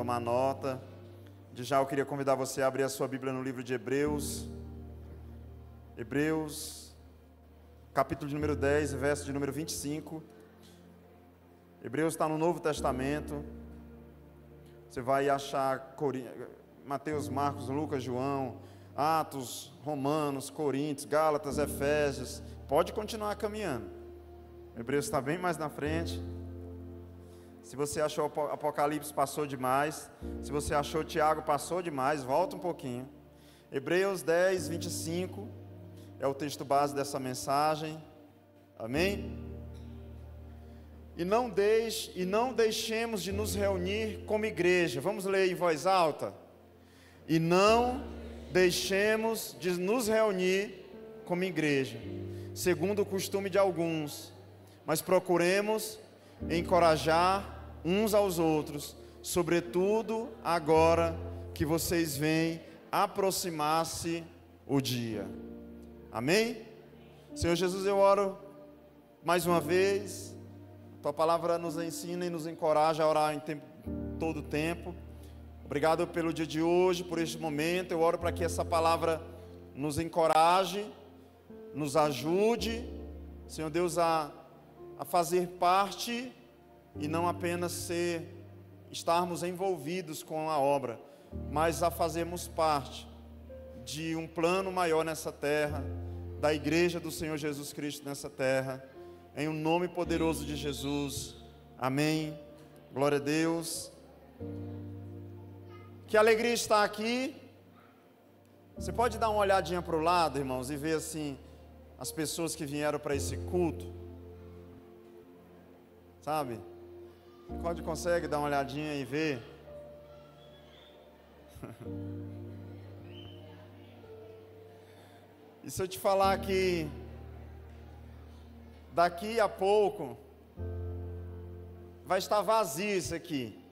tomar nota. De já eu queria convidar você a abrir a sua Bíblia no livro de Hebreus. Hebreus, capítulo de número 10, verso de número 25. Hebreus está no Novo Testamento. Você vai achar Mateus, Marcos, Lucas, João, Atos, Romanos, Coríntios, Gálatas, Efésios. Pode continuar caminhando. Hebreus está bem mais na frente. Se você achou Apocalipse, passou demais. Se você achou Tiago, passou demais. Volta um pouquinho. Hebreus 10, 25 é o texto base dessa mensagem. Amém? E não deixemos de nos reunir como igreja. Vamos ler em voz alta. E não deixemos de nos reunir como igreja, segundo o costume de alguns, mas procuremos encorajar uns aos outros, sobretudo agora que vocês veem aproximar-se o dia. Amém? Senhor Jesus, eu oro mais uma vez. Tua palavra nos ensina e nos encoraja a orar em todo o tempo. Obrigado pelo dia de hoje, por este momento. Eu oro para que essa palavra nos encoraje, nos ajude, Senhor Deus, a fazer parte e não apenas estarmos envolvidos com a obra, mas a fazermos parte de um plano maior nessa terra, da igreja do Senhor Jesus Cristo nessa terra, em um nome poderoso de Jesus. Amém. Glória a Deus. Que alegria estar aqui. Você pode dar uma olhadinha para o lado, irmãos, e ver assim as pessoas que vieram para esse culto, sabe? Consegue dar uma olhadinha e ver? E se eu te falar que daqui a pouco vai estar vazio isso aqui?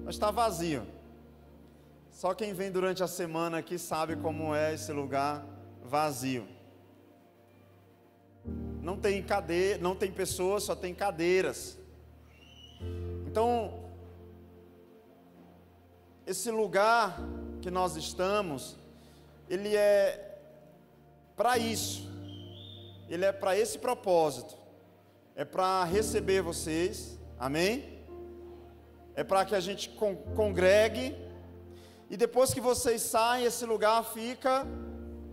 Vai estar vazio. Só quem vem durante a semana aqui sabe como é esse lugar vazio. Não tem cadeira, não tem pessoas, só tem cadeiras. Então, esse lugar que nós estamos, ele é para isso. Ele é para esse propósito. É para receber vocês. Amém? É para que a gente congregue. E depois que vocês saem, esse lugar fica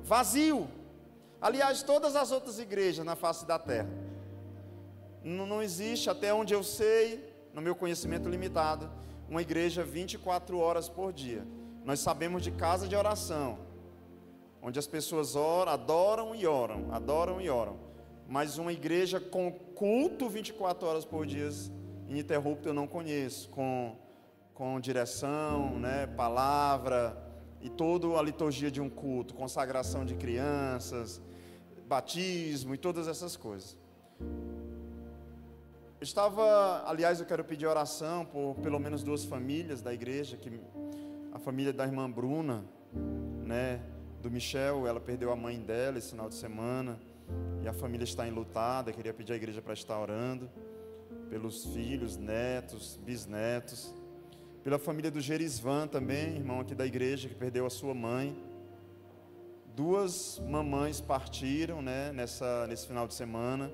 vazio. Aliás, todas as outras igrejas na face da terra, não existe, até onde eu sei, no meu conhecimento limitado, uma igreja 24 horas por dia. Nós sabemos de casa de oração, onde as pessoas oram, adoram e oram, adoram e oram. Mas uma igreja com culto 24 horas por dia, ininterrupto, eu não conheço, com direção, né, palavra e toda a liturgia de um culto, consagração de crianças, batismo e todas essas coisas. Aliás, eu quero pedir oração por pelo menos 2 famílias da igreja, a família da irmã Bruna, né, do Michel, ela perdeu a mãe dela esse final de semana, e a família está enlutada. Queria pedir à igreja para estar orando pelos filhos, netos, bisnetos, pela família do Gerisvan também, irmão aqui da igreja, que perdeu a sua mãe. 2 mamães partiram, né, nesse final de semana,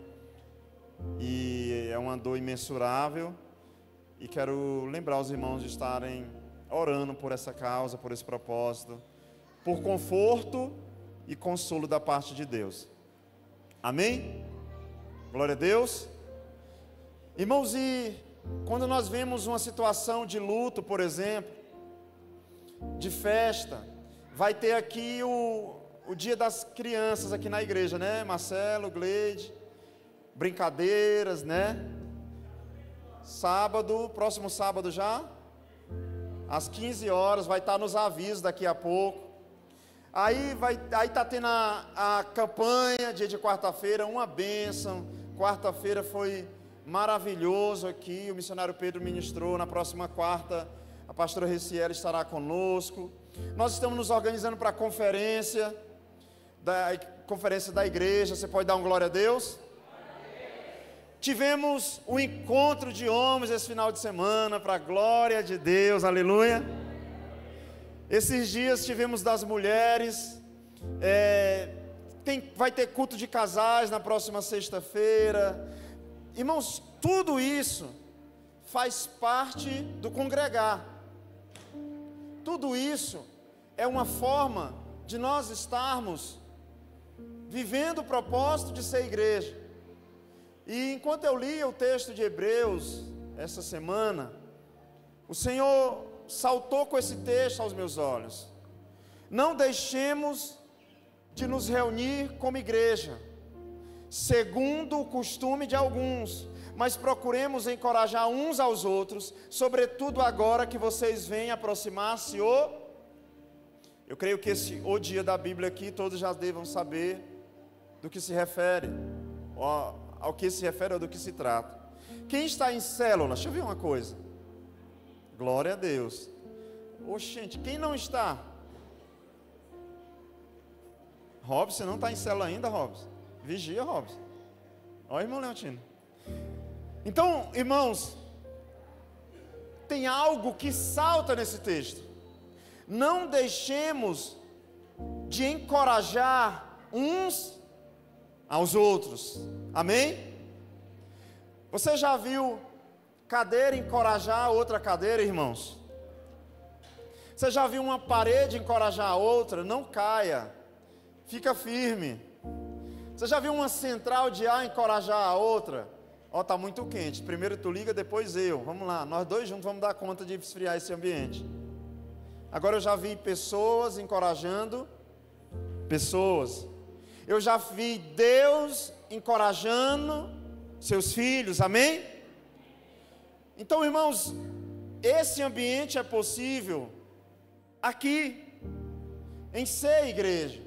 e é uma dor imensurável, e quero lembrar os irmãos de estarem orando por essa causa, por esse propósito, por conforto e consolo da parte de Deus. Amém? Glória a Deus. Irmãos, e quando nós vemos uma situação de luto, por exemplo, de festa, vai ter aqui o dia das crianças aqui na igreja, né? Marcelo, Gleide, brincadeiras, né? Sábado, próximo sábado já, às 15 horas, vai estar nos avisos daqui a pouco. Aí está tendo a campanha, dia de quarta-feira, uma bênção. Quarta-feira foi maravilhoso aqui, o missionário Pedro ministrou. Na próxima quarta, a pastora Recieli estará conosco. Nós estamos nos organizando para a conferência da igreja. Você pode dar um glória a Deus? tivemos o encontro de homens esse final de semana, para a glória de Deus, aleluia. Esses dias tivemos das mulheres, vai ter culto de casais na próxima sexta-feira. Irmãos, tudo isso faz parte do congregar. Tudo isso é uma forma de nós estarmos vivendo o propósito de ser igreja. E enquanto eu lia o texto de Hebreus essa semana, o Senhor saltou com esse texto aos meus olhos. Não deixemos de nos reunir como igreja, segundo o costume de alguns, mas procuremos encorajar uns aos outros, sobretudo agora que vocês vêm aproximar-se eu creio que o dia da Bíblia aqui, todos já devam saber do que se refere, ao que se refere ou do que se trata. Quem está em célula, deixa eu ver uma coisa, glória a Deus. Gente, quem não está? Robson, você não está em célula ainda, Robson? Vigia, Robson. Olha, irmão Leontino. Então, irmãos, tem algo que salta nesse texto. Não deixemos de encorajar uns aos outros. Amém? Você já viu cadeira encorajar outra cadeira, irmãos? Você já viu uma parede encorajar a outra? Não caia, fica firme. Você já viu uma central de ar encorajar a outra? Está muito quente, primeiro tu liga, depois eu. Vamos lá, nós dois juntos vamos dar conta de esfriar esse ambiente. Agora eu já vi pessoas encorajando pessoas. Eu já vi Deus encorajando seus filhos, amém? Então, irmãos, esse ambiente é possível aqui, em ser igreja.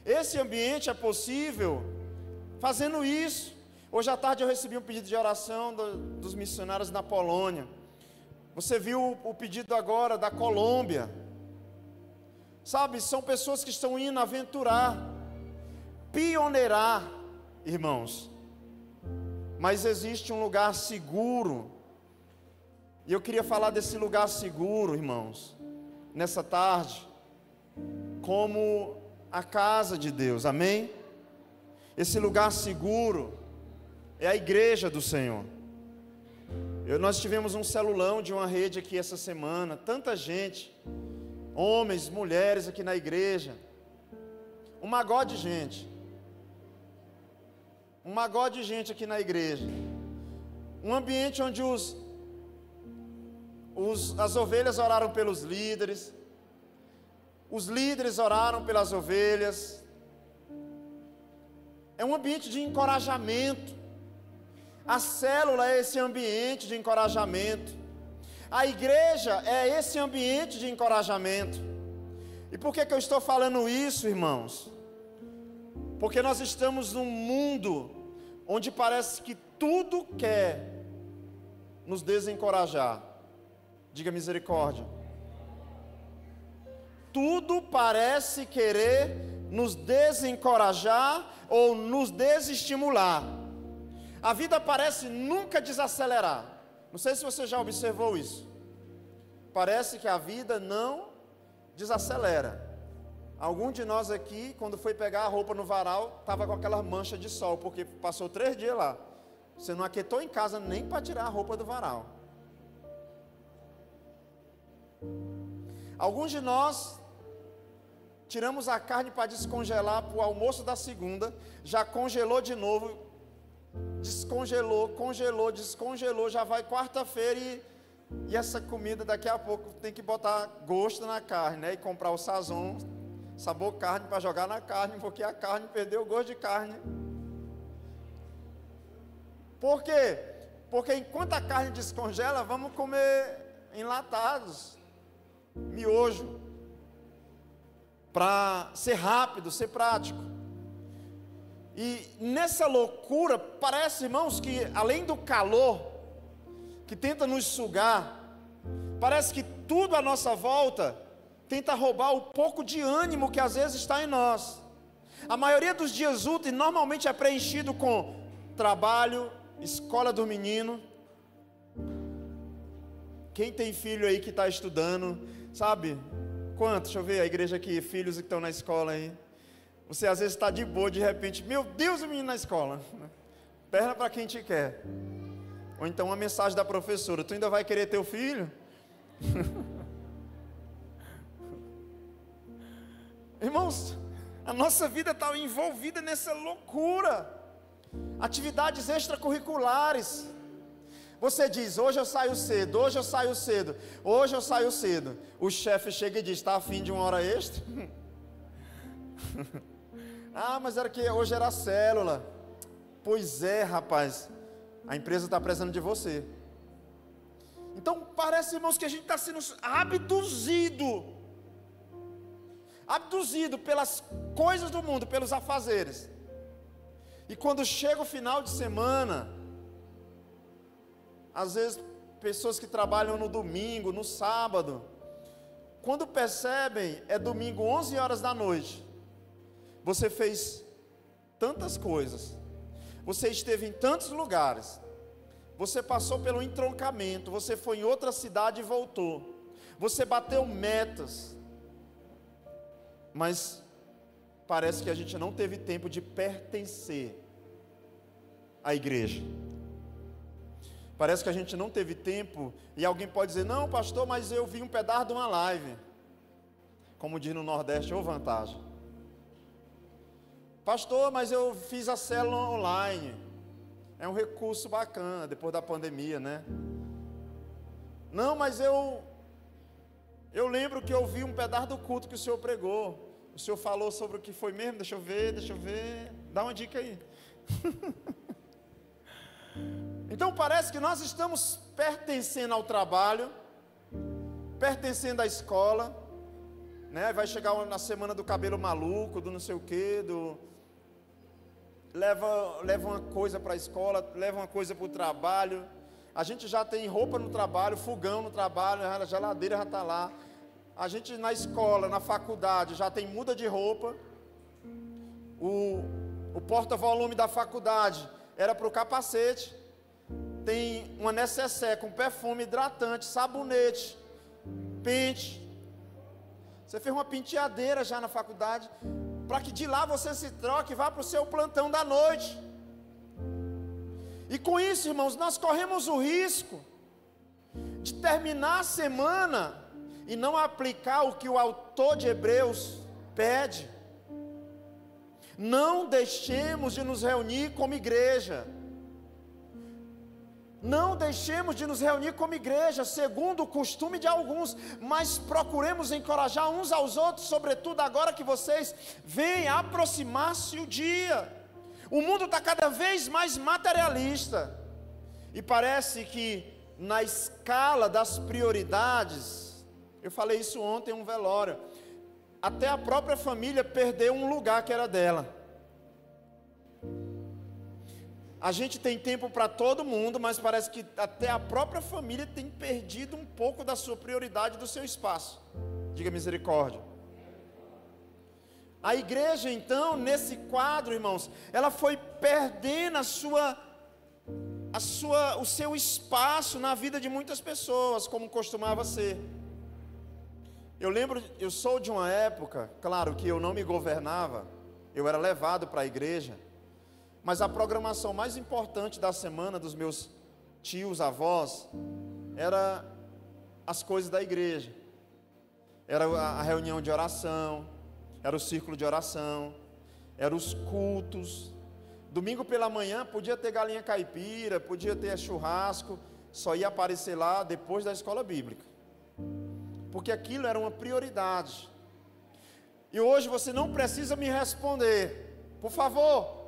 Esse ambiente é possível fazendo isso. Hoje à tarde eu recebi um pedido de oração dos missionários na Polônia. Você viu o pedido agora da Colômbia. Sabe, são pessoas que estão indo aventurar, pioneirar, irmãos. Mas existe um lugar seguro. E eu queria falar desse lugar seguro, irmãos, nessa tarde, como a casa de Deus, amém? Esse lugar seguro é a igreja do Senhor. Nós tivemos um celulão de uma rede aqui essa semana, tanta gente, homens, mulheres aqui na igreja, um magó de gente aqui na igreja, um ambiente onde as ovelhas oraram pelos líderes, os líderes oraram pelas ovelhas. É um ambiente de encorajamento. A célula é esse ambiente de encorajamento. A igreja é esse ambiente de encorajamento. E por que eu estou falando isso, irmãos? Porque nós estamos num mundo onde parece que tudo quer nos desencorajar. Diga misericórdia. Tudo parece querer nos desencorajar ou nos desestimular. A vida parece nunca desacelerar. Não sei se você já observou isso. Parece que a vida não desacelera. Algum de nós aqui, quando foi pegar a roupa no varal, estava com aquela mancha de sol, porque passou 3 dias lá. Você não aquietou em casa nem para tirar a roupa do varal. Alguns de nós tiramos a carne para descongelar para o almoço da segunda, já congelou de novo, descongelou, descongelou, já vai quarta-feira e essa comida daqui a pouco tem que botar gosto na carne, né? E comprar o sazon, sabor carne para jogar na carne, porque a carne perdeu o gosto de carne. Por quê? Porque enquanto a carne descongela, vamos comer enlatados, miojo, para ser rápido, ser prático. E nessa loucura, parece, irmãos, que além do calor que tenta nos sugar, parece que tudo à nossa volta tenta roubar o pouco de ânimo que às vezes está em nós. A maioria dos dias úteis normalmente é preenchido com trabalho, escola do menino. Quem tem filho aí que está estudando, sabe? Quantos? Deixa eu ver a igreja aqui, filhos que estão na escola aí. Você às vezes está de boa, de repente, meu Deus, o menino na escola. Perna para quem te quer. Ou então uma mensagem da professora, tu ainda vai querer teu filho? Irmãos, a nossa vida está envolvida nessa loucura. Atividades extracurriculares. Você diz, hoje eu saio cedo, hoje eu saio cedo, hoje eu saio cedo. O chefe chega e diz, está afim de uma hora extra? Ah, mas era que hoje era a célula. Pois é, rapaz, a empresa está precisando de você. Então parece, irmãos, que a gente está sendo abduzido pelas coisas do mundo, pelos afazeres. E quando chega o final de semana, às vezes pessoas que trabalham no domingo, no sábado, quando percebem, é domingo 11 horas da noite. Você fez tantas coisas, você esteve em tantos lugares, você passou pelo entroncamento, você foi em outra cidade e voltou, você bateu metas, mas parece que a gente não teve tempo de pertencer à igreja. Parece que a gente não teve tempo, e alguém pode dizer, não pastor, mas eu vi um pedaço de uma live. Como diz no Nordeste, ou vantagem. Pastor, mas eu fiz a célula online. É um recurso bacana, depois da pandemia, né? Não, mas eu lembro que eu vi um pedaço do culto que o senhor pregou. O senhor falou sobre o que foi mesmo? Deixa eu ver. Dá uma dica aí. Então parece que nós estamos pertencendo ao trabalho, pertencendo à escola, né? Vai chegar na semana do cabelo maluco, do não sei o quê, leva uma coisa para a escola, leva uma coisa para o trabalho. A gente já tem roupa no trabalho, fogão no trabalho, a geladeira já está lá. A gente na escola, na faculdade, já tem muda de roupa. O porta-volume da faculdade era para o capacete. Tem uma necessaire com perfume, hidratante, sabonete, pente. Você fez uma penteadeira já na faculdade, para que de lá você se troque e vá para o seu plantão da noite. E com isso, irmãos, nós corremos o risco de terminar a semana e não aplicar o que o autor de Hebreus pede. Não deixemos de nos reunir como igreja. Não deixemos de nos reunir como igreja, segundo o costume de alguns, mas procuremos encorajar uns aos outros, sobretudo agora que vocês veem aproximar-se o dia. O mundo está cada vez mais materialista, e parece que na escala das prioridades, eu falei isso ontem em um velório, até a própria família perdeu um lugar que era dela. A gente tem tempo para todo mundo, mas parece que até a própria família tem perdido um pouco da sua prioridade, do seu espaço. Diga misericórdia. A igreja, então, nesse quadro, irmãos, ela foi perdendo o seu espaço na vida de muitas pessoas, como costumava ser. Eu lembro, eu sou de uma época, claro que eu não me governava, eu era levado para a igreja, mas a programação mais importante da semana dos meus tios, avós, era as coisas da igreja. Era a reunião de oração, era o círculo de oração, eram os cultos. Domingo pela manhã podia ter galinha caipira, podia ter churrasco, só ia aparecer lá depois da escola bíblica, porque aquilo era uma prioridade. E hoje você não precisa me responder, por favor.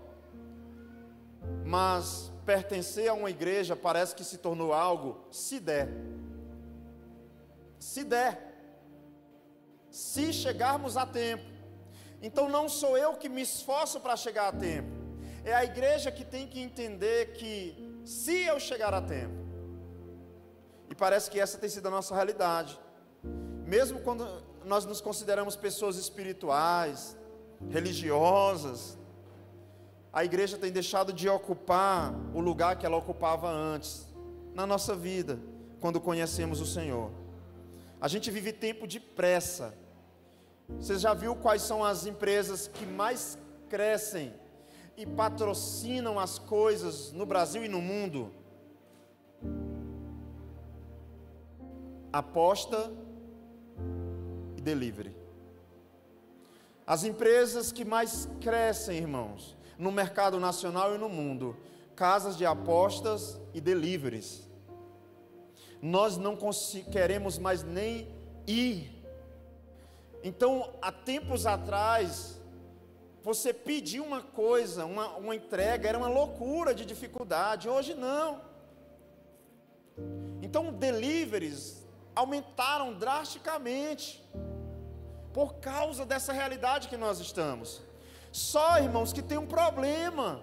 Mas pertencer a uma igreja parece que se tornou algo, se der, se chegarmos a tempo. Então não sou eu que me esforço para chegar a tempo, é a igreja que tem que entender que se eu chegar a tempo, e parece que essa tem sido a nossa realidade, mesmo quando nós nos consideramos pessoas espirituais, religiosas, a igreja tem deixado de ocupar o lugar que ela ocupava antes, na nossa vida, quando conhecemos o Senhor. A gente vive tempo de pressa. Você já viu quais são as empresas que mais crescem e patrocinam as coisas no Brasil e no mundo? Aposta e delivery. As empresas que mais crescem, irmãos, no mercado nacional e no mundo, casas de apostas e deliveries. Nós não queremos mais nem ir. Então, há tempos atrás, você pedir uma coisa, uma entrega, era uma loucura de dificuldade. Hoje não. Então, deliveries aumentaram drasticamente por causa dessa realidade que nós estamos. Só, irmãos, que tem um problema.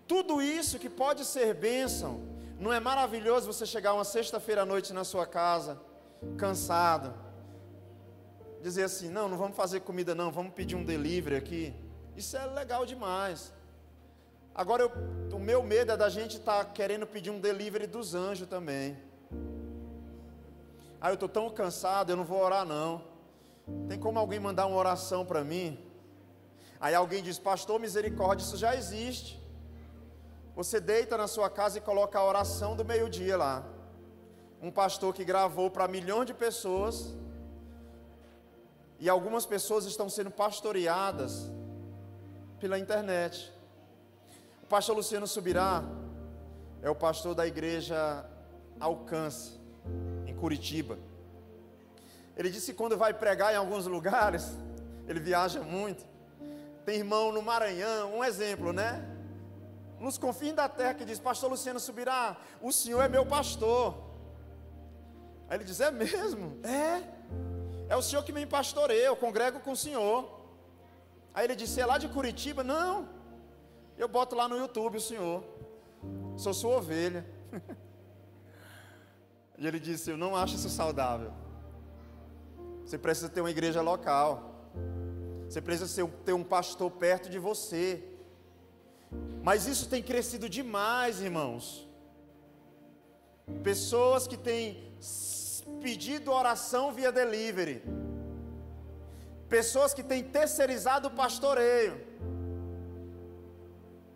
Tudo isso que pode ser bênção, não é maravilhoso você chegar uma sexta-feira à noite na sua casa, cansado, dizer assim, não vamos fazer comida não, vamos pedir um delivery aqui. Isso é legal demais. Agora, o meu medo é da gente estar querendo pedir um delivery dos anjos também. Eu estou tão cansado, eu não vou orar não. Tem como alguém mandar uma oração para mim? Aí alguém diz, pastor, misericórdia, isso já existe. Você deita na sua casa e coloca a oração do meio-dia lá. Um pastor que gravou para milhões de pessoas. E algumas pessoas estão sendo pastoreadas pela internet. O pastor Luciano Subirá é o pastor da igreja Alcance, em Curitiba. Ele disse que quando vai pregar em alguns lugares, ele viaja muito. Tem irmão no Maranhão, um exemplo, né? Nos confins da terra, que diz, pastor Luciano Subirá, o senhor é meu pastor. Aí ele diz, é mesmo? É o senhor que me pastoreia, eu congrego com o senhor. Aí ele disse, é lá de Curitiba? Não, eu boto lá no YouTube o senhor, sou sua ovelha. E ele disse, eu não acho isso saudável. Você precisa ter uma igreja local. Você precisa ter um pastor perto de você. Mas isso tem crescido demais, irmãos. Pessoas que têm pedido oração via delivery. Pessoas que têm terceirizado o pastoreio.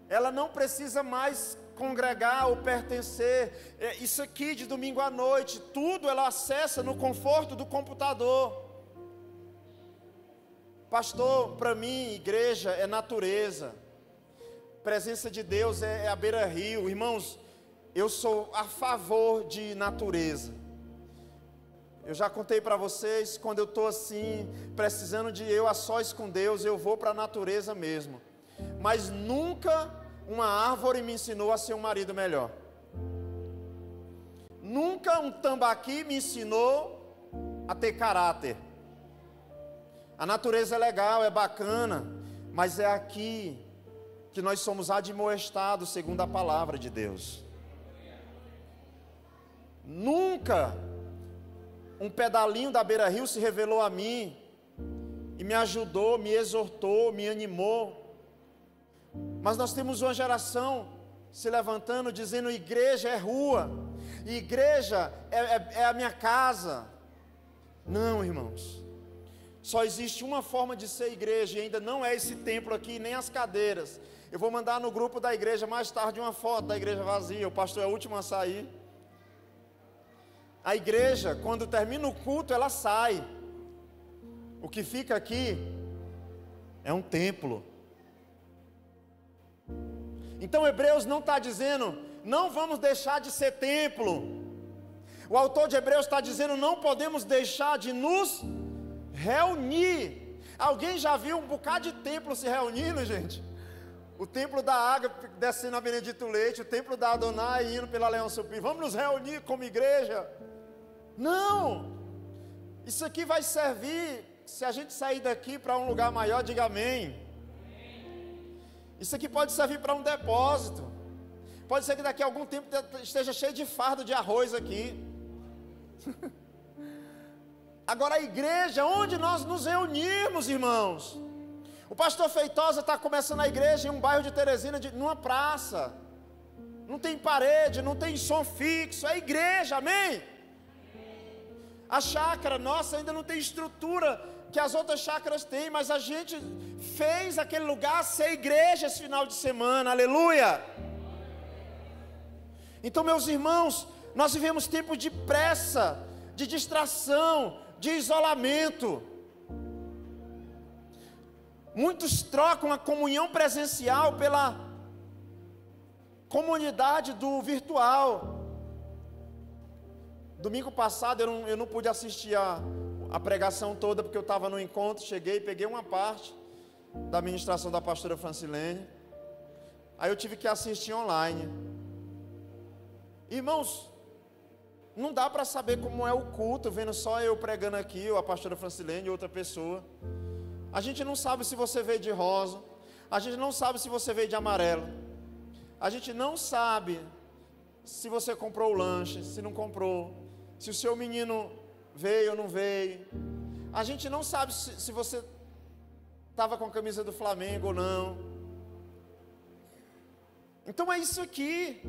Ela não precisa mais congregar ou pertencer. Isso aqui de domingo à noite, tudo ela acessa no conforto do computador. Pastor, para mim, igreja é natureza. Presença de Deus é a beira-rio. Irmãos, eu sou a favor de natureza. Eu já contei para vocês, quando eu estou assim, precisando de eu a sós com Deus, eu vou para a natureza mesmo. Mas nunca uma árvore me ensinou a ser um marido melhor. Nunca um tambaqui me ensinou a ter caráter. A natureza é legal, é bacana, mas é aqui que nós somos admoestados segundo a palavra de Deus. Nunca um pedalinho da beira-rio se revelou a mim e me ajudou, me exortou, me animou. Mas nós temos uma geração se levantando dizendo, igreja é rua, igreja é a minha casa. Não, irmãos, só existe uma forma de ser igreja, e ainda não é esse templo aqui, nem as cadeiras. Eu vou mandar no grupo da igreja mais tarde uma foto da igreja vazia, o pastor é o último a sair. A igreja, quando termina o culto, ela sai. O que fica aqui é um templo. Então Hebreus não está dizendo, não vamos deixar de ser templo. O autor de Hebreus está dizendo, não podemos deixar de nos reunir. Alguém já viu um bocado de templo se reunindo, gente? O templo da Água descendo a Benedito Leite, o templo da Adonai indo pela Leão Supir. Vamos nos reunir como igreja? Não! Isso aqui vai servir, se a gente sair daqui para um lugar maior, diga amém. Isso aqui pode servir para um depósito. Pode ser que daqui a algum tempo esteja cheio de fardo de arroz aqui. Agora a igreja, onde nós nos reunirmos, irmãos, O pastor Feitosa está começando a igreja em um bairro de Teresina, numa praça. Não tem parede, não tem som fixo, é igreja, amém? A chácara nossa ainda não tem estrutura que as outras chácaras têm, mas a gente fez aquele lugar ser igreja esse final de semana, aleluia! Então, meus irmãos, nós vivemos tempos de pressa, de distração, de isolamento. Muitos trocam a comunhão presencial pela comunidade do virtual. Domingo passado eu não pude assistir a pregação toda, porque eu estava no encontro, cheguei, peguei uma parte da ministração da pastora Francilene, aí eu tive que assistir online. Irmãos, não dá para saber como é o culto, vendo só eu pregando aqui, ou a pastora Francilene e outra pessoa. A gente não sabe se você veio de rosa, a gente não sabe se você veio de amarelo, a gente não sabe se você comprou o lanche, se não comprou, se o seu menino veio ou não veio, a gente não sabe se você estava com a camisa do Flamengo ou não. Então é isso aqui.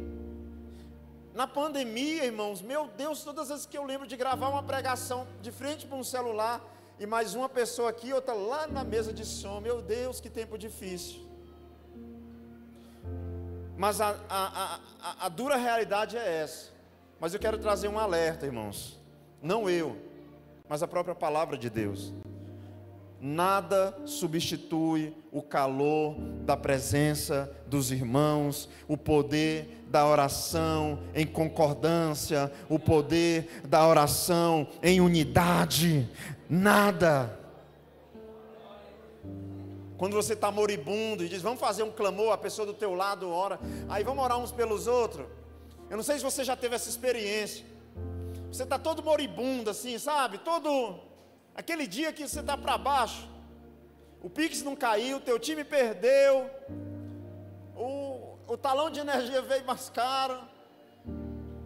Na pandemia, irmãos, meu Deus, todas as vezes que eu lembro de gravar uma pregação de frente para um celular, e mais uma pessoa aqui, outra lá na mesa de som, meu Deus, que tempo difícil. Mas a dura realidade é essa. Mas eu quero trazer um alerta, irmãos. Não eu, mas a própria palavra de Deus. Nada substitui o calor da presença dos irmãos, o poder da oração em concordância, o poder da oração em unidade. Nada. Quando você está moribundo e diz, vamos fazer um clamor, a pessoa do teu lado ora, aí vamos orar uns pelos outros. Eu não sei se você já teve essa experiência. Você está todo moribundo assim, sabe? Todo, aquele dia que você está para baixo. O Pix não caiu, o teu time perdeu, o talão de energia veio mais caro.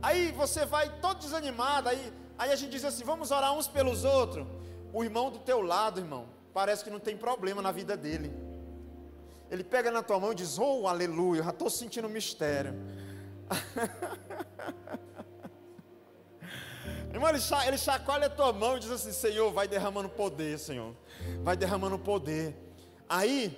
Aí você vai todo desanimado, aí a gente diz assim, vamos orar uns pelos outros. O irmão do teu lado, irmão, parece que não tem problema na vida dele. Ele pega na tua mão e diz, oh, aleluia, eu já estou sentindo um mistério. Irmão, ele chacoalha a tua mão e diz assim, Senhor, vai derramando poder, Senhor, vai derramando poder. Aí,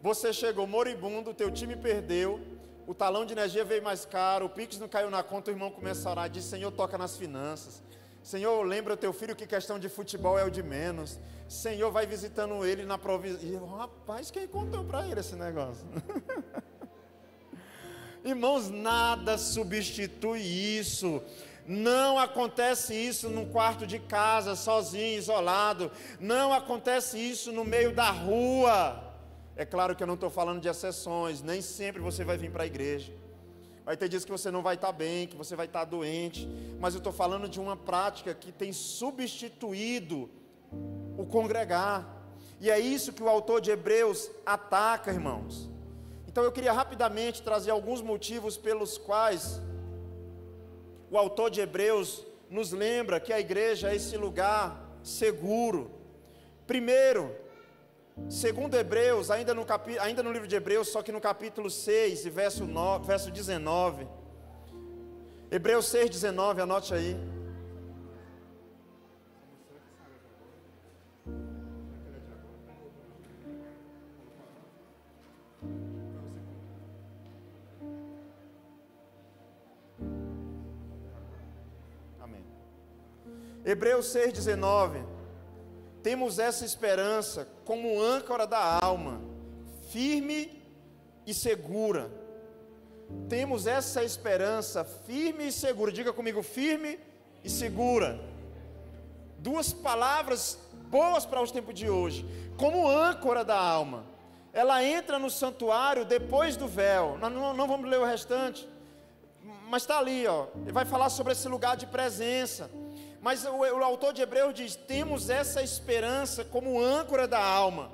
você chegou moribundo, o teu time perdeu, o talão de energia veio mais caro, o Pix não caiu na conta, o irmão começa a orar, diz, Senhor, toca nas finanças. Senhor, lembra o teu filho que questão de futebol é o de menos. Senhor, vai visitando ele na provisão. Rapaz, quem contou para ele esse negócio? Irmãos, nada substitui isso. Não acontece isso num quarto de casa, sozinho, isolado. Não acontece isso no meio da rua. É claro que eu não estou falando de exceções. Nem sempre você vai vir para a igreja. Vai ter dias que você não vai estar bem, que você vai estar doente. Mas eu estou falando de uma prática que tem substituído o congregar. E é isso que o autor de Hebreus ataca, irmãos. Então eu queria rapidamente trazer alguns motivos pelos quais o autor de Hebreus nos lembra que a igreja é esse lugar seguro. Primeiro, segundo Hebreus, ainda no livro de Hebreus, só que no capítulo 6, verso 19. Hebreus 6, 19, anote aí. Amém. Hebreus 6, 19. Temos essa esperança como âncora da alma, firme e segura. Temos essa esperança firme e segura. Diga comigo, firme e segura. Duas palavras boas para os tempos de hoje. Como âncora da alma. Ela entra no santuário depois do véu. Nós não vamos ler o restante, mas está ali, ó. Ele vai falar sobre esse lugar de presença. Mas o autor de Hebreus diz, temos essa esperança como âncora da alma,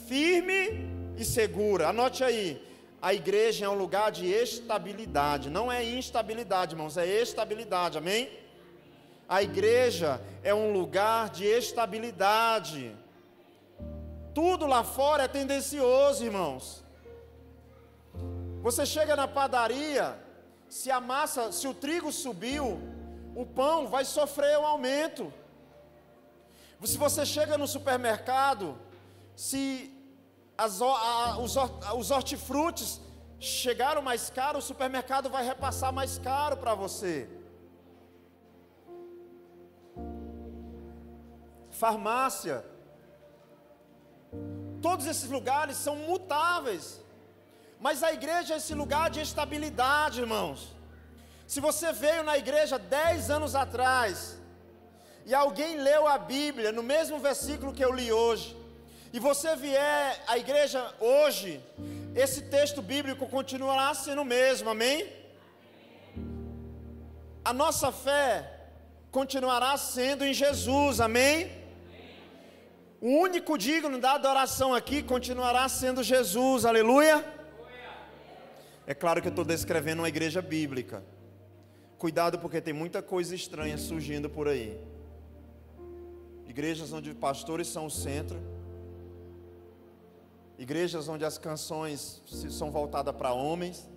firme e segura. Anote aí, a igreja é um lugar de estabilidade, não é instabilidade, irmãos, é estabilidade, amém? A igreja é um lugar de estabilidade. Tudo lá fora é tendencioso, irmãos. Você chega na padaria, se o trigo subiu, o pão vai sofrer um aumento. Se você chega no supermercado, se os hortifrutis chegaram mais caros, o supermercado vai repassar mais caro para você. Farmácia, todos esses lugares são mutáveis, mas a igreja é esse lugar de estabilidade, irmãos. Se você veio na igreja 10 anos atrás, e alguém leu a Bíblia no mesmo versículo que eu li hoje, e você vier à igreja hoje, esse texto bíblico continuará sendo o mesmo, amém? A nossa fé continuará sendo em Jesus, amém? O único digno da adoração aqui continuará sendo Jesus, aleluia? É claro que eu estou descrevendo uma igreja bíblica. Cuidado, porque tem muita coisa estranha surgindo por aí. Igrejas onde pastores são o centro, igrejas onde as canções são voltadas para homens.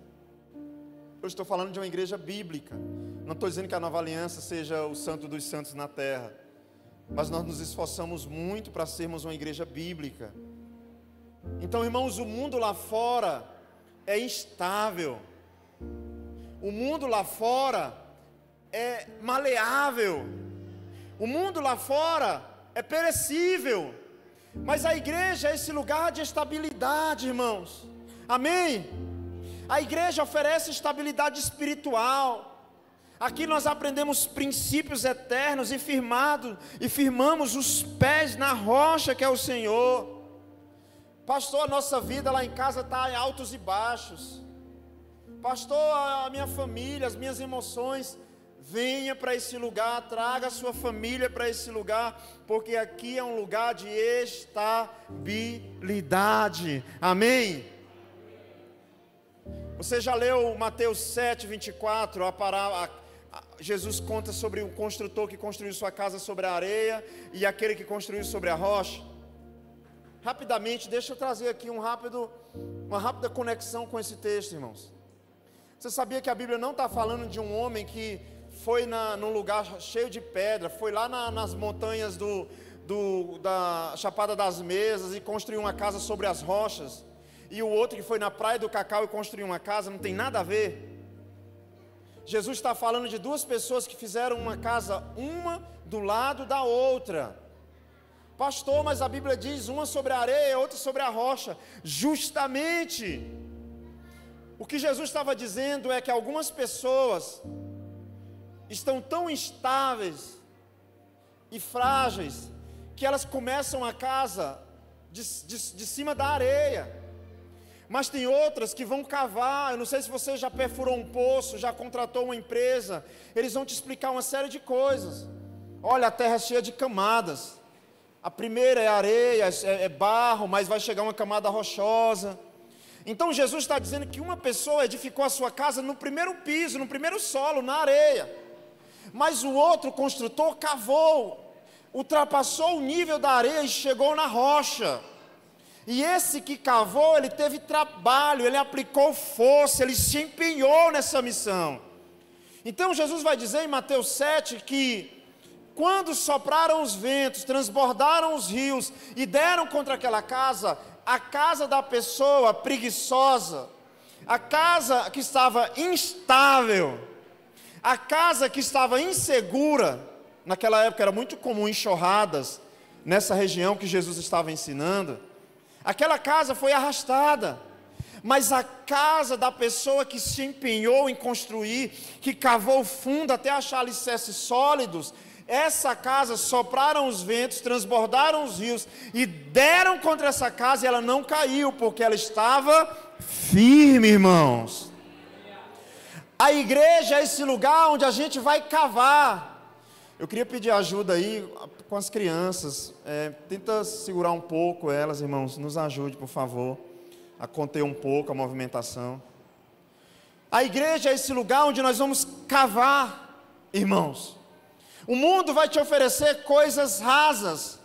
Eu estou falando de uma igreja bíblica. Não estou dizendo que a Nova Aliança seja o santo dos santos na terra, mas nós nos esforçamos muito para sermos uma igreja bíblica. Então, irmãos, o mundo lá fora é instável, o mundo lá fora é maleável, o mundo lá fora é perecível, mas a igreja é esse lugar de estabilidade, irmãos, amém? A igreja oferece estabilidade espiritual. Aqui nós aprendemos princípios eternos e firmamos os pés na rocha que é o Senhor. Pastor, a nossa vida lá em casa está em altos e baixos. Pastor, a minha família, as minhas emoções, venha para esse lugar, traga a sua família para esse lugar, porque aqui é um lugar de estabilidade, amém? Você já leu Mateus 7, 24, Jesus conta sobre o construtor que construiu sua casa sobre a areia e aquele que construiu sobre a rocha? Rapidamente, deixa eu trazer aqui uma rápida conexão com esse texto, irmãos. Você sabia que a Bíblia não está falando de um homem que foi num lugar cheio de pedra, foi lá nas montanhas da Chapada das Mesas e construiu uma casa sobre as rochas, e o outro que foi na Praia do Cacau e construiu uma casa? Não tem nada a ver. Jesus está falando de duas pessoas que fizeram uma casa, uma do lado da outra. Pastor, mas a Bíblia diz uma sobre a areia, outra sobre a rocha. Justamente, o que Jesus estava dizendo é que algumas pessoas estão tão instáveis e frágeis, que elas começam a casa de cima da areia. Mas tem outras que vão cavar. Eu não sei se você já perfurou um poço, já contratou uma empresa. Eles vão te explicar uma série de coisas. Olha, a terra é cheia de camadas. A primeira é areia, é barro, mas vai chegar uma camada rochosa. Então Jesus está dizendo que uma pessoa edificou a sua casa no primeiro piso, no primeiro solo, na areia. Mas o outro construtor cavou, ultrapassou o nível da areia e chegou na rocha. E esse que cavou, ele teve trabalho, ele aplicou força, ele se empenhou nessa missão. Então Jesus vai dizer em Mateus 7 que quando sopraram os ventos, transbordaram os rios e deram contra aquela casa, a casa da pessoa preguiçosa, a casa que estava instável, a casa que estava insegura, naquela época era muito comum enxurradas nessa região que Jesus estava ensinando, aquela casa foi arrastada. Mas a casa da pessoa que se empenhou em construir, que cavou fundo até achar alicerces sólidos, essa casa sopraram os ventos, transbordaram os rios e deram contra essa casa e ela não caiu, porque ela estava firme, irmãos. A igreja é esse lugar onde a gente vai cavar. Eu queria pedir ajuda aí com as crianças. Tenta segurar um pouco elas, irmãos. Nos ajude, por favor, a conter um pouco a movimentação. A igreja é esse lugar onde nós vamos cavar, irmãos. O mundo vai te oferecer coisas rasas,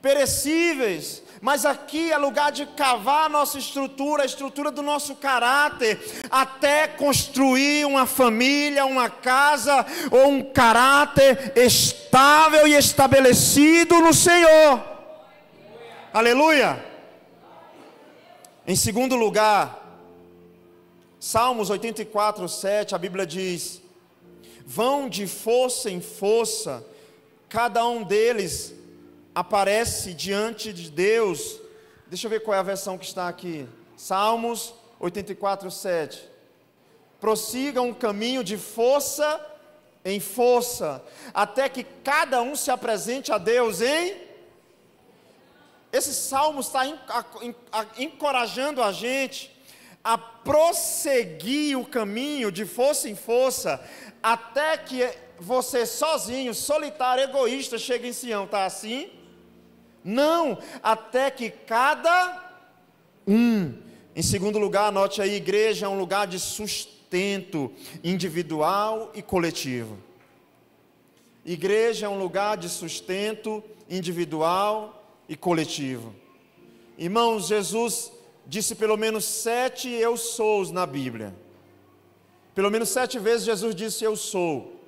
perecíveis, mas aqui é lugar de cavar a nossa estrutura, a estrutura do nosso caráter, até construir uma família, uma casa, ou um caráter estável e estabelecido no Senhor. Aleluia! Em segundo lugar, Salmos 84, 7, a Bíblia diz: vão de força em força, cada um deles aparece diante de Deus. Deixa eu ver qual é a versão que está aqui. Salmos 84, 7. Prossigam um caminho de força em força, até que cada um se apresente a Deus em... Esse salmo está encorajando a gente a prosseguir o caminho de força em força, até que você sozinho, solitário, egoísta, chegue em Sião. Está assim? Não, até que cada um. Em segundo lugar, anote aí, igreja é um lugar de sustento individual e coletivo. Igreja é um lugar de sustento individual e coletivo. Irmãos, Jesus disse pelo menos 7 eu sous na Bíblia. Pelo menos 7 vezes Jesus disse eu sou.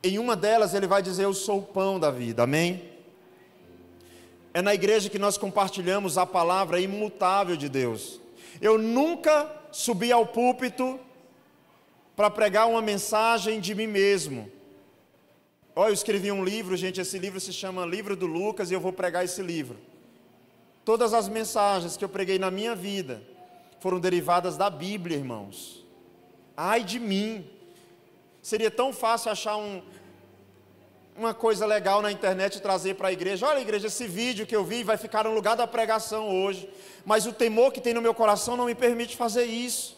Em uma delas ele vai dizer eu sou o pão da vida, amém? É na igreja que nós compartilhamos a palavra imutável de Deus. Eu nunca subi ao púlpito para pregar uma mensagem de mim mesmo. Olha, eu escrevi um livro, gente, esse livro se chama Livro do Lucas e eu vou pregar esse livro. Todas as mensagens que eu preguei na minha vida foram derivadas da Bíblia, irmãos. Ai de mim! Seria tão fácil achar uma coisa legal na internet e trazer para a igreja. Olha, igreja, esse vídeo que eu vi vai ficar no lugar da pregação hoje. Mas o temor que tem no meu coração não me permite fazer isso.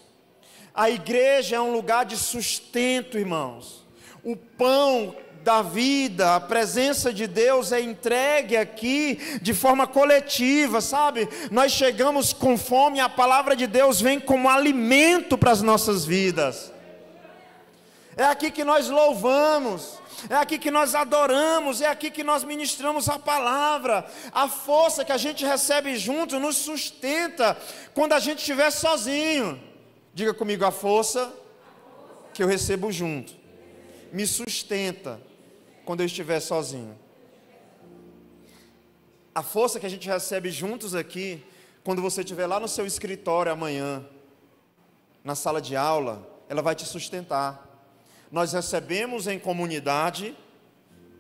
A igreja é um lugar de sustento, irmãos. O pão da vida, a presença de Deus é entregue aqui de forma coletiva, sabe? Nós chegamos com fome e a palavra de Deus vem como alimento para as nossas vidas. É aqui que nós louvamos, é aqui que nós adoramos, é aqui que nós ministramos a palavra. A força que a gente recebe junto nos sustenta quando a gente estiver sozinho. Diga comigo, a força que eu recebo junto me sustenta quando eu estiver sozinho. A força que a gente recebe juntos aqui, quando você estiver lá no seu escritório amanhã, na sala de aula, ela vai te sustentar. Nós recebemos em comunidade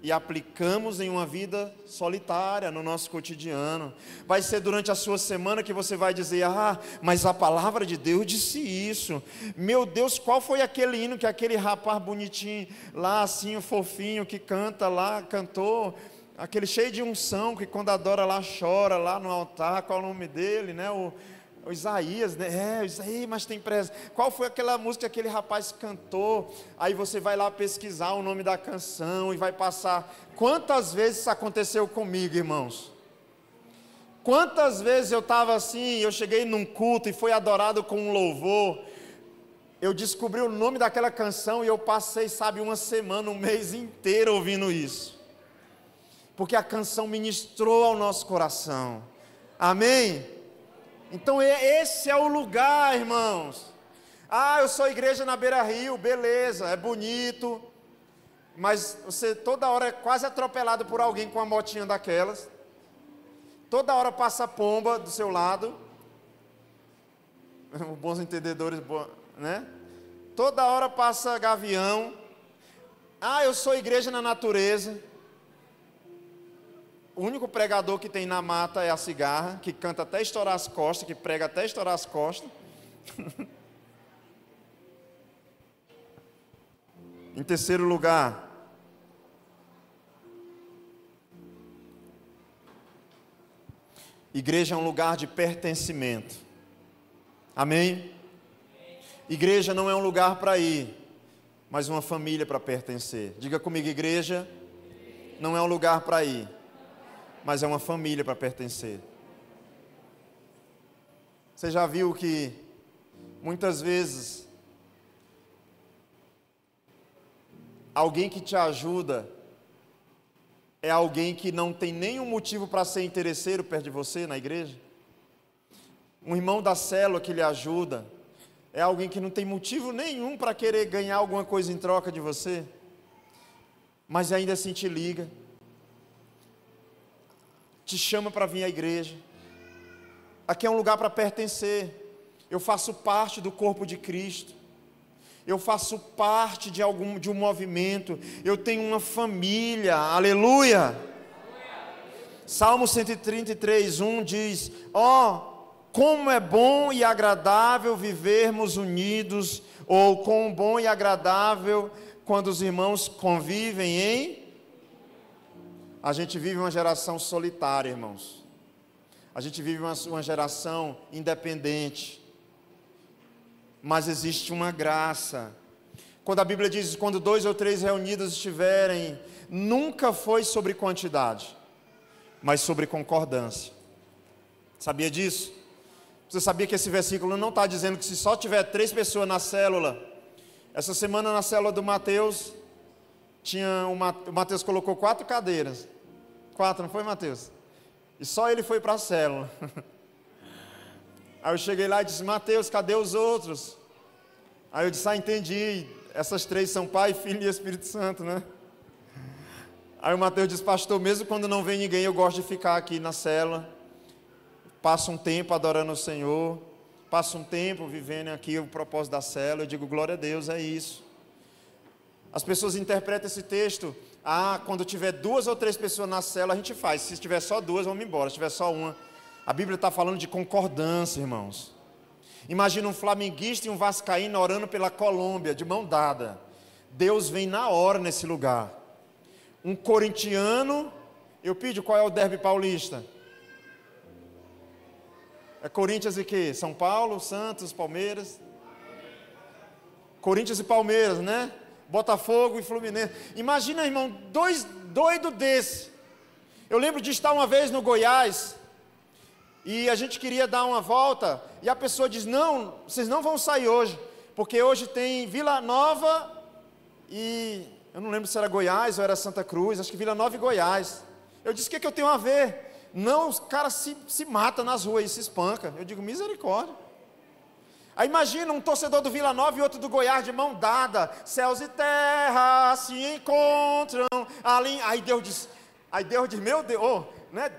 e aplicamos em uma vida solitária no nosso cotidiano. Vai ser durante a sua semana que você vai dizer: ah, mas a palavra de Deus disse isso. Meu Deus, qual foi aquele hino que aquele rapaz bonitinho lá, assim, fofinho, que canta lá, cantou? Aquele cheio de unção, que quando adora lá, chora lá no altar. Qual é o nome dele, né? O Isaías, né? Isaías, mas tem pressa. Qual foi aquela música que aquele rapaz cantou? Aí você vai lá pesquisar o nome da canção e vai passar. Quantas vezes isso aconteceu comigo, irmãos? Quantas vezes eu estava assim, eu cheguei num culto e foi adorado com um louvor. Eu descobri o nome daquela canção e eu passei, sabe, uma semana, um mês inteiro ouvindo isso. Porque a canção ministrou ao nosso coração. Amém? Então esse é o lugar, irmãos. Ah, eu sou igreja na Beira Rio, beleza, é bonito. Mas você toda hora é quase atropelado por alguém com uma motinha daquelas. Toda hora passa pomba do seu lado. Bons entendedores, né? Toda hora passa gavião. Ah, eu sou igreja na natureza. O único pregador que tem na mata é a cigarra, que canta até estourar as costas, que prega até estourar as costas. Em terceiro lugar, igreja é um lugar de pertencimento. Amém? Igreja não é um lugar para ir, mas uma família para pertencer. Diga comigo, igreja não é um lugar para ir, mas é uma família para pertencer. Você já viu que muitas vezes alguém que te ajuda é alguém que não tem nenhum motivo para ser interesseiro perto de você na igreja? Um irmão da célula que lhe ajuda, é alguém que não tem motivo nenhum para querer ganhar alguma coisa em troca de você, mas ainda assim te liga, te chama para vir à igreja. Aqui é um lugar para pertencer. Eu faço parte do corpo de Cristo. Eu faço parte de um movimento. Eu tenho uma família. Aleluia! Salmo 133, 1 diz: como é bom e agradável vivermos unidos, ou quão bom e agradável quando os irmãos convivem em... A gente vive uma geração solitária, irmãos. A gente vive uma geração independente. Mas existe uma graça. Quando a Bíblia diz, quando 2 ou 3 reunidos estiverem, nunca foi sobre quantidade, mas sobre concordância. Sabia disso? Você sabia que esse versículo não está dizendo que se só tiver 3 pessoas na célula? Essa semana na célula do Mateus, o Mateus colocou 4 cadeiras. 4, não foi, Mateus? E só ele foi para a célula. Aí eu cheguei lá e disse: Mateus, cadê os outros? Aí eu disse: entendi, essas 3 são Pai, Filho e Espírito Santo, né? Aí o Mateus disse: pastor, mesmo quando não vem ninguém, eu gosto de ficar aqui na célula. Passo um tempo adorando o Senhor, passo um tempo vivendo aqui o propósito da célula. Eu digo: glória a Deus, é isso. As pessoas interpretam esse texto: quando tiver 2 ou 3 pessoas na célula, a gente faz. Se tiver só 2, vamos embora. Se tiver só uma... A Bíblia está falando de concordância, irmãos. Imagina um flamenguista e um vascaíno orando pela Colômbia, de mão dada. Deus vem na hora nesse lugar. Um corintiano... Eu pedi, qual é o derby paulista? É Corinthians e quê? São Paulo, Santos, Palmeiras? Corinthians e Palmeiras, né? Botafogo e Fluminense. Imagina, irmão, 2 doidos desse. Eu lembro de estar uma vez no Goiás, e a gente queria dar uma volta, e a pessoa diz: não, vocês não vão sair hoje, porque hoje tem Vila Nova e... eu não lembro se era Goiás ou era Santa Cruz, acho que Vila Nova e Goiás. Eu disse: o que eu tenho a ver? Não, os caras se matam nas ruas e se espancam. Eu digo: misericórdia. Aí imagina um torcedor do Vila Nova e outro do Goiás de mão dada, céus e terra se encontram ali. Aí Deus diz, meu Deus, né?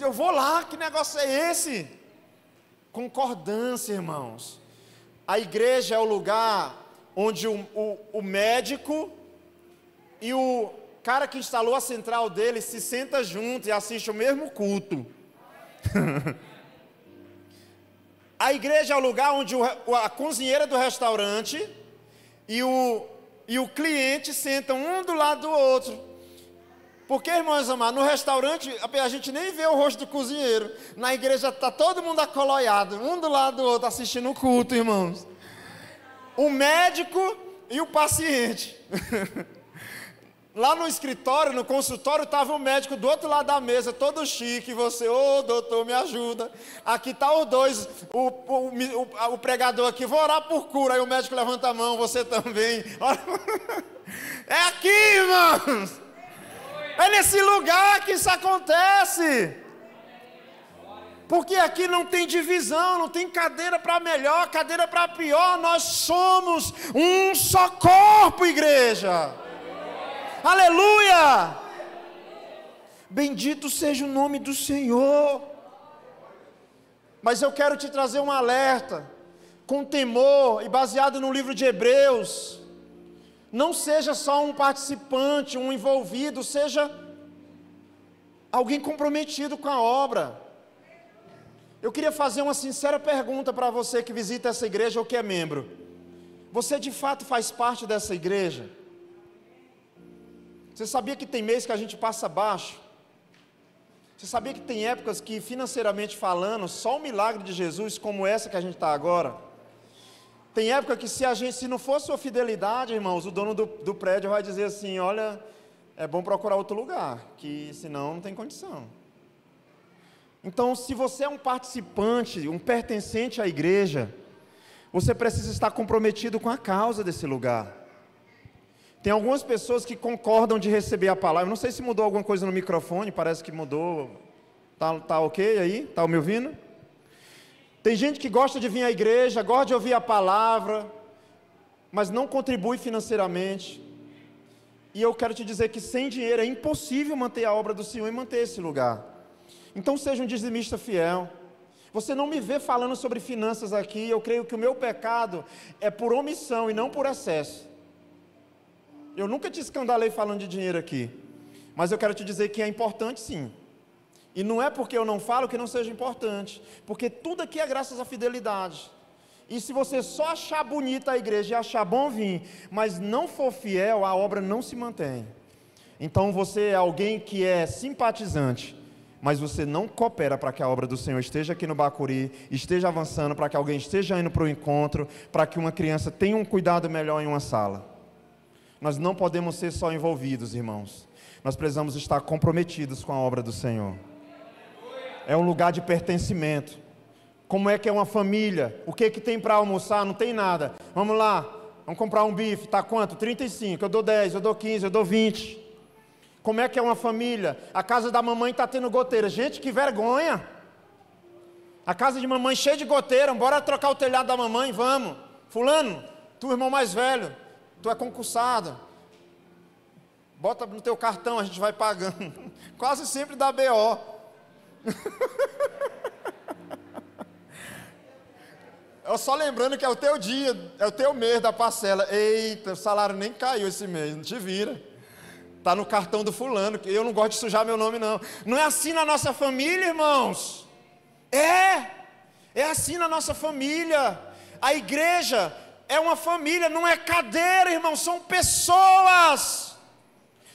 Eu vou lá, que negócio é esse? Concordância, irmãos. A igreja é o lugar onde o médico e o cara que instalou a central dele se senta junto e assiste o mesmo culto. A igreja é o lugar onde a cozinheira do restaurante e o cliente sentam um do lado do outro. Porque, irmãos amados, no restaurante a gente nem vê o rosto do cozinheiro. Na igreja está todo mundo acoloiado, um do lado do outro, assistindo o culto, irmãos. O médico e o paciente. Lá no escritório, no consultório, estava o médico do outro lado da mesa, todo chique, e você: doutor, me ajuda. Aqui está os dois, o pregador aqui: vou orar por cura. Aí o médico levanta a mão: você também. É aqui, irmãos. É nesse lugar que isso acontece. Porque aqui não tem divisão, não tem cadeira para melhor, cadeira para pior. Nós somos um só corpo, igreja. Aleluia! Bendito seja o nome do Senhor. Mas eu quero te trazer um alerta, com temor e baseado no livro de Hebreus. Não seja só um participante, um envolvido, seja alguém comprometido com a obra. Eu queria fazer uma sincera pergunta para você que visita essa igreja ou que é membro. Você de fato faz parte dessa igreja? Você sabia que tem mês que a gente passa baixo? Você sabia que tem épocas que, financeiramente falando, só o milagre de Jesus, como essa que a gente está agora, tem época que se não fosse sua fidelidade, irmãos, o dono do prédio vai dizer assim: olha, é bom procurar outro lugar, que senão não tem condição. Então, se você é um participante, um pertencente à igreja, você precisa estar comprometido com a causa desse lugar. Tem algumas pessoas que concordam de receber a palavra. Eu não sei se mudou alguma coisa no microfone, parece que mudou. Tá ok aí? Tá me ouvindo? Tem gente que gosta de vir à igreja, gosta de ouvir a palavra, mas não contribui financeiramente. E eu quero te dizer que sem dinheiro é impossível manter a obra do Senhor e manter esse lugar. Então seja um dizimista fiel. Você não me vê falando sobre finanças aqui. Eu creio que o meu pecado é por omissão e não por excesso. Eu nunca te escandalei falando de dinheiro aqui, mas eu quero te dizer que é importante sim. E não é porque eu não falo que não seja importante, porque tudo aqui é graças à fidelidade. E se você só achar bonita a igreja e achar bom vir, mas não for fiel, a obra não se mantém. Então você é alguém que é simpatizante, mas você não coopera para que a obra do Senhor esteja aqui no Bacuri, esteja avançando, para que alguém esteja indo para o encontro, para que uma criança tenha um cuidado melhor em uma sala. Nós não podemos ser só envolvidos, irmãos. Nós precisamos estar comprometidos com a obra do Senhor. É um lugar de pertencimento. Como é que é uma família? O que tem para almoçar? Não tem nada. Vamos lá, vamos comprar um bife. Está quanto? 35, eu dou 10, eu dou 15, eu dou 20. Como é que é uma família? A casa da mamãe está tendo goteira. Gente, que vergonha. A casa de mamãe cheia de goteira. Bora trocar o telhado da mamãe, vamos. Fulano, tu irmão mais velho, tu é concursado. Bota no teu cartão, a gente vai pagando. Quase sempre dá BO. Eu só lembrando que é o teu dia, é o teu mês da parcela. Eita, o salário nem caiu esse mês, não te vira. Está no cartão do fulano, que eu não gosto de sujar meu nome não. Não é assim na nossa família, irmãos. É assim na nossa família. A igreja é uma família, não é cadeira, irmão, são pessoas.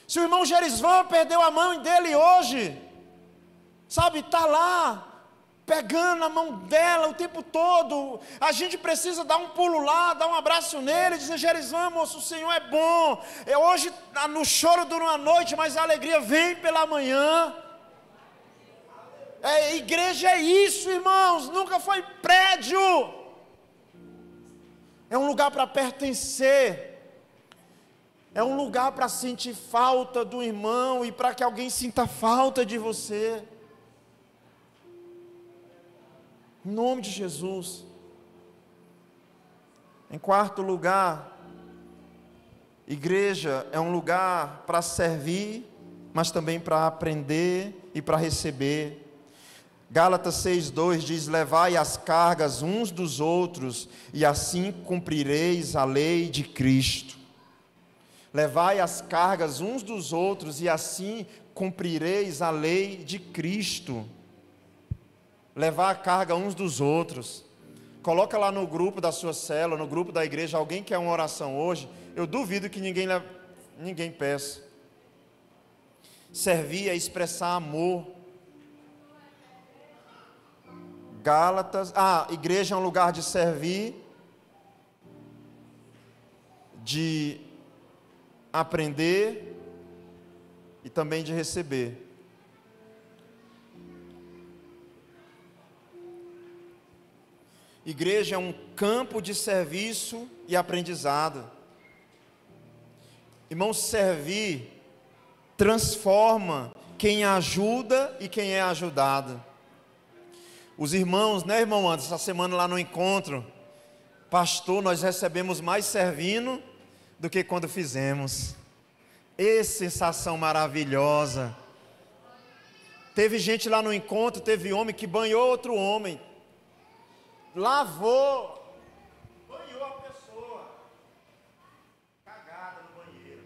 Se o irmão Gerisvan perdeu a mãe dele hoje, sabe, está lá, pegando a mão dela o tempo todo. A gente precisa dar um pulo lá, dar um abraço nele, dizer: Gerisvan, moço, o Senhor é bom. Hoje no choro dura uma noite, mas a alegria vem pela manhã. Igreja é isso, irmãos, nunca foi prédio. É um lugar para pertencer. É um lugar para sentir falta do irmão e para que alguém sinta falta de você. Em nome de Jesus. Em quarto lugar, igreja é um lugar para servir, mas também para aprender e para receber. Gálatas 6,2 diz: levai as cargas uns dos outros, e assim cumprireis a lei de Cristo. Levai as cargas uns dos outros, e assim cumprireis a lei de Cristo. Levar a carga uns dos outros. Coloca lá no grupo da sua célula, no grupo da igreja, alguém quer uma oração hoje. Eu duvido que ninguém peça. Servir é expressar amor. Gálatas, igreja é um lugar de servir, de aprender e também de receber. Igreja é um campo de serviço e aprendizado. Irmãos, servir transforma quem ajuda e quem é ajudado. Os irmãos, né, irmão Anderson, essa semana lá no encontro, pastor, nós recebemos mais servindo do que quando fizemos. Sensação maravilhosa. Teve gente lá no encontro, teve homem que banhou outro homem, lavou, banhou a pessoa, cagada no banheiro.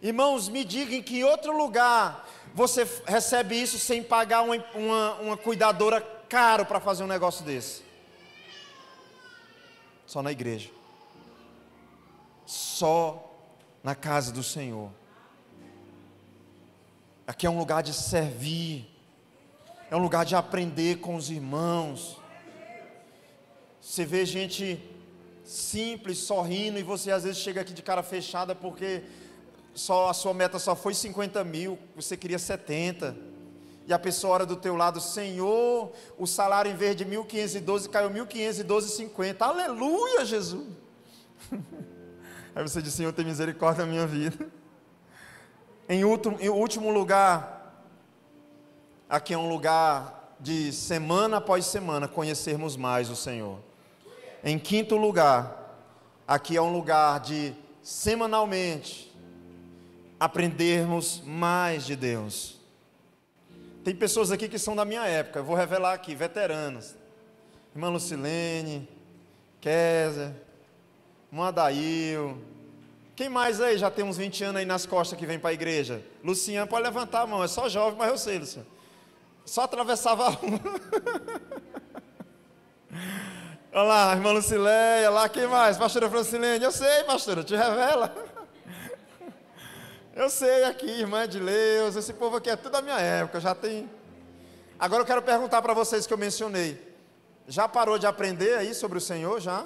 Irmãos, me digam que em outro lugar você recebe isso sem pagar uma cuidadora caro para fazer um negócio desse. Só na igreja. Só na casa do Senhor. Aqui é um lugar de servir. É um lugar de aprender com os irmãos. Você vê gente simples, sorrindo, e você às vezes chega aqui de cara fechada porque a sua meta só foi 50 mil, você queria 70. E a pessoa ora do teu lado: Senhor, o salário em vez de 1.512 caiu 1.512,50. Aleluia, Jesus. Aí você diz, Senhor, tem misericórdia da minha vida. Em último lugar, aqui é um lugar de semana após semana conhecermos mais o Senhor. Em quinto lugar, aqui é um lugar de semanalmente aprendermos mais de Deus. Tem pessoas aqui que são da minha época, eu vou revelar aqui, veteranos. Irmã Lucilene, Kézia, irmão Adail. Quem mais aí já tem uns 20 anos aí nas costas que vem para a igreja? Luciano, pode levantar a mão, é só jovem, mas eu sei, Luciano. Só atravessava a rua. Olha lá, irmã Lucileia, lá, quem mais? Pastora Francilene, eu sei, pastora, te revela. Eu sei aqui, irmã Edileus, esse povo aqui é tudo da minha época, já tem. Agora eu quero perguntar para vocês que eu mencionei. Já parou de aprender aí sobre o Senhor, já?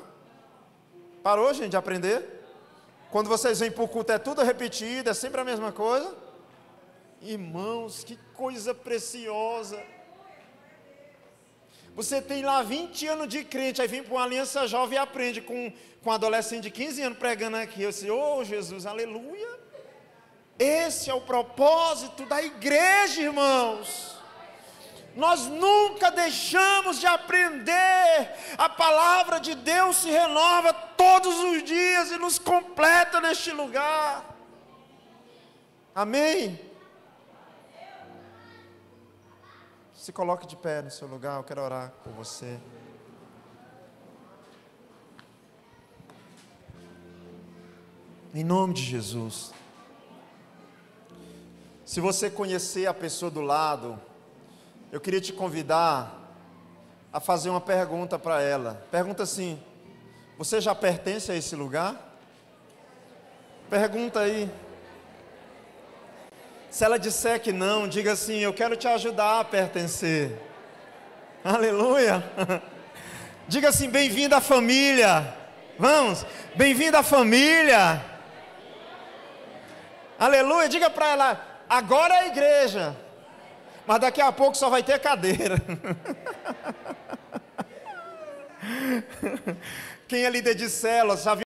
Parou, gente, de aprender? Quando vocês vêm para o culto é tudo repetido, é sempre a mesma coisa? Irmãos, que coisa preciosa. Você tem lá 20 anos de crente, aí vem para uma aliança jovem e aprende com um adolescente de 15 anos pregando aqui. Eu disse, oh Jesus, aleluia. Esse é o propósito da igreja, irmãos. Nós nunca deixamos de aprender. A palavra de Deus se renova todos os dias e nos completa neste lugar. Amém? Se coloque de pé no seu lugar, eu quero orar por você. Em nome de Jesus. Se você conhecer a pessoa do lado, eu queria te convidar a fazer uma pergunta para ela. Pergunta assim: você já pertence a esse lugar? Pergunta aí. Se ela disser que não, diga assim: eu quero te ajudar a pertencer. Aleluia. Diga assim: bem-vindo à família. Vamos, bem-vindo à família. Aleluia. Diga para ela: agora é a igreja, mas daqui a pouco só vai ter cadeira. Quem é líder de célula, já viu